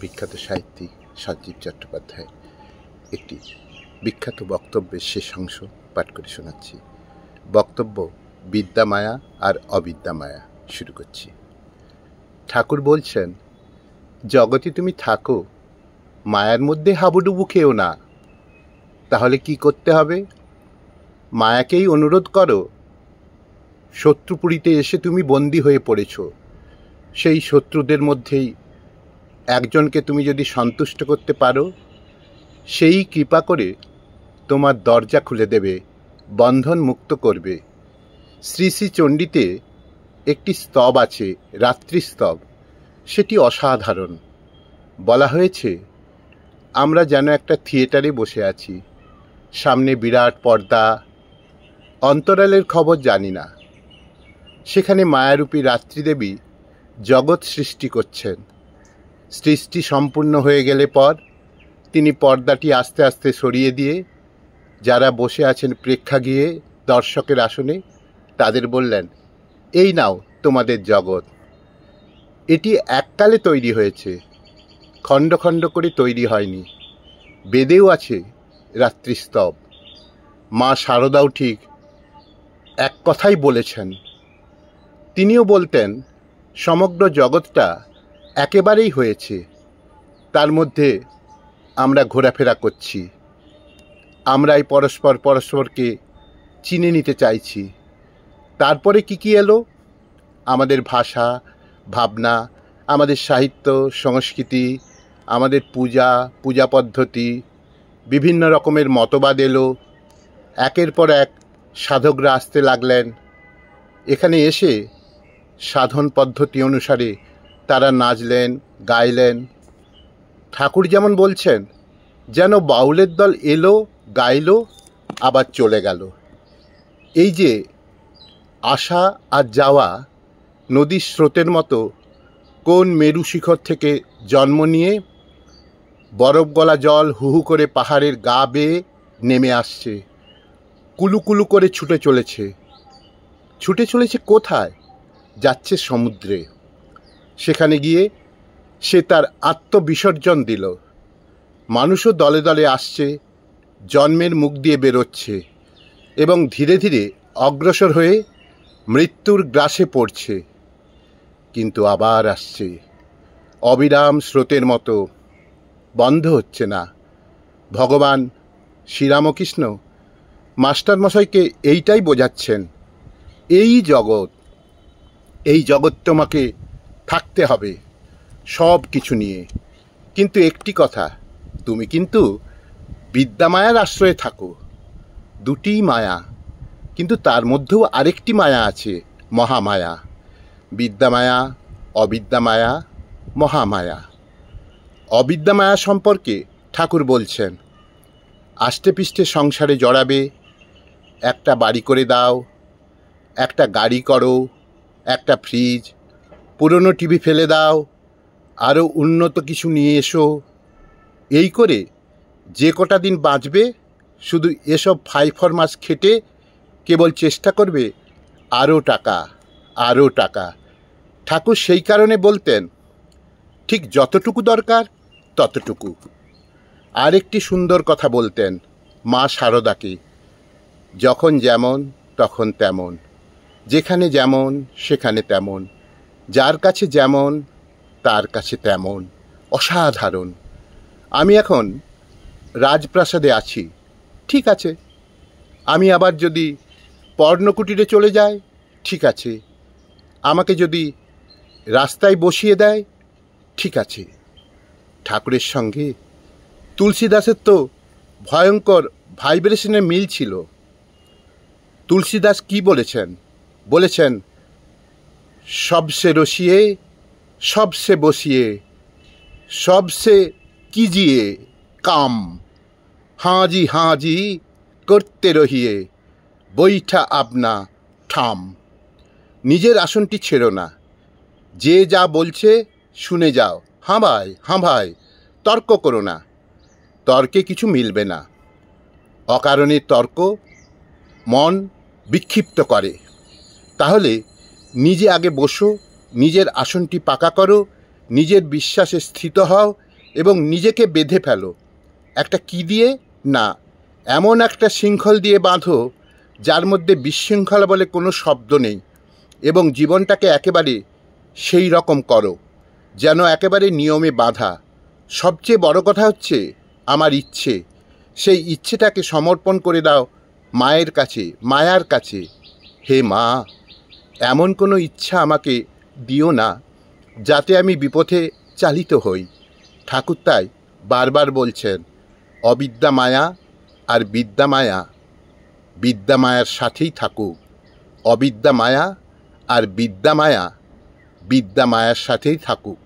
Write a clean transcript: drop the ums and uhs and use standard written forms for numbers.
বিখ্যাত সাহিত্যিক সঞ্জীব চট্টোপাধ্যায় একটি বিখ্যাত বক্তব্যের শেষ অংশ পাঠ করে শোনাচ্ছি। বক্তব্য বিদ্যা মায়া আর অবিদ্যা মায়া। শুরু করছি। ঠাকুর বলছেন, জগতে তুমি থাকো, মায়ার মধ্যে হাবুডুবু খেও না। তাহলে কি করতে হবে? মায়াকেই অনুরোধ করো। শত্রুপুরীতে এসে তুমি বন্দী হয়ে পড়েছ। সেই শত্রুদের মধ্যেই একজনকে তুমি যদি সন্তুষ্ট করতে পারো, সেই কৃপা করে তোমার দরজা খুলে দেবে, বন্ধন মুক্ত করবে। শ্রী শ্রী চণ্ডীতে একটি স্তব আছে, রাত্রি স্তব। সেটি অসাধারণ। বলা হয়েছে, আমরা যেন একটা থিয়েটারে বসে আছি, সামনে বিরাট পর্দা, অন্তরালের খবর জানি না। সেখানে মায়ারূপী রাত্রিদেবী জগৎ সৃষ্টি করছেন। সৃষ্টি সম্পূর্ণ হয়ে গেলে পর তিনি পর্দাটি আস্তে আস্তে সরিয়ে দিয়ে যারা বসে আছেন প্রেক্ষাগৃহে দর্শকের আসনে, তাদের বললেন, এই নাও তোমাদের জগৎ। এটি এককালে তৈরি হয়েছে, খণ্ড খণ্ড করে তৈরি হয়নি। বেদেও আছে রাত্রিস্তব। মা শারদাও ঠিক এক কথাই বলেছেন। তিনিও বলতেন, সমগ্র জগৎটা একেবারেই হয়েছে, তার মধ্যে আমরা ঘোরাফেরা করছি। আমরাই পরস্পরকে চিনে নিতে চাইছি। তারপরে কি এলো? আমাদের ভাষা, ভাবনা, আমাদের সাহিত্য, সংস্কৃতি, আমাদের পূজা পদ্ধতি, বিভিন্ন রকমের মতবাদ এলো। একের পর এক সাধকরা আসতে লাগলেন। এখানে এসে সাধন পদ্ধতি অনুসারে তারা নাচলেন, গাইলেন। ঠাকুর যেমন বলছেন, যেন বাউলের দল এলো, গাইলো, আবার চলে গেল। এই যে আসা আর যাওয়া নদীর স্রোতের মতো কোন মেরু শিখর থেকে জন্ম নিয়ে বরফ গলা জল হুহু করে পাহাড়ের গা বেয়ে নেমে আসছে, কুলুকুলু করে ছুটে চলেছে কোথায়? যাচ্ছে সমুদ্রে। সেখানে গিয়ে সে তার আত্মবিসর্জন দিল। মানুষও দলে দলে আসছে, জন্মের মুখ দিয়ে বেরোচ্ছে এবং ধীরে ধীরে অগ্রসর হয়ে মৃত্যুর গ্রাসে পড়ছে, কিন্তু আবার আসছে অবিরাম স্রোতের মতো, বন্ধ হচ্ছে না। ভগবান শ্রীরামকৃষ্ণ মাস্টারমশাইকে এইটাই বোঝাচ্ছেন, এই জগৎ তোমাকে থাকতে হবে সব কিছু নিয়ে। কিন্তু একটি কথা, তুমি কিন্তু বিদ্যামায়ার আশ্রয়ে থাকো। দুটিই মায়া, কিন্তু তার মধ্যেও আরেকটি মায়া আছে, মহামায়া। বিদ্যামায়া, অবিদ্যামায়া, মহামায়া। অবিদ্যামায়া সম্পর্কে ঠাকুর বলছেন, আষ্টে পৃষ্ঠে সংসারে জড়াবে, একটা বাড়ি করে দাও, একটা গাড়ি করো, একটা ফ্রিজ, পুরনো টিভি ফেলে দাও, আরও উন্নত কিছু নিয়ে এসো। এই করে যে কটা দিন বাঁচবে, শুধু এসব ফাইফরমাস খেটে কেবল চেষ্টা করবে আরও টাকা। ঠাকুর সেই কারণে বলতেন, ঠিক যতটুকু দরকার ততটুকু। আর একটি সুন্দর কথা বলতেন মা শারদাকে, যখন যেমন তখন তেমন, যেখানে যেমন সেখানে তেমন, যার কাছে যেমন তার কাছে তেমন। অসাধারণ। আমি এখন রাজপ্রাসাদে আছি, ঠিক আছে। আমি আবার যদি পর্ণকুটিরে চলে যাই, ঠিক আছে। আমাকে যদি রাস্তায় বসিয়ে দেয়, ঠিক আছে। ঠাকুরের সঙ্গে তুলসীদাসের তো ভয়ঙ্কর ভাইব্রেশনের মিল ছিল। তুলসীদাস কি বলেছেন, সবসে রসিয়ে, সবসে বসিয়ে, সবসে কিজিয়ে কাম, হাজি করতে রহিয়ে, বৈঠা আপনা ঠাম। নিজের আসনটি ছেড়ো না, যে যা বলছে শুনে যাও। হাঁ ভাই, তর্ক করো না, তর্কে কিছু মিলবে না। অকারণে তর্ক মন বিক্ষিপ্ত করে। তাহলে নিজে আগে বসো, নিজের আসনটি পাকা করো, নিজের বিশ্বাসে স্থিত হও, এবং নিজেকে বেঁধে ফেলো। একটা কি দিয়ে? না, এমন একটা শৃঙ্খল দিয়ে বাঁধো যার মধ্যে বিশৃঙ্খলা বলে কোনো শব্দ নেই, এবং জীবনটাকে একেবারে সেই রকম করো যেন একেবারে নিয়মে বাঁধা। সবচেয়ে বড় কথা হচ্ছে আমার ইচ্ছে। সেই ইচ্ছেটাকে সমর্পণ করে দাও মায়ের কাছে, মায়ার কাছে। হে মা, এমন কোনো ইচ্ছা আমাকে দিও না যাতে আমি বিপথে চালিত হই। ঠাকুর তাই বারবার বলছেন, অবিদ্যা মায়া আর বিদ্যা মায়া বিদ্যা মায়ার সাথেই থাকুক। অবিদ্যা মায়া আর বিদ্যা মায়া বিদ্যা মায়ার সাথেই থাকুক।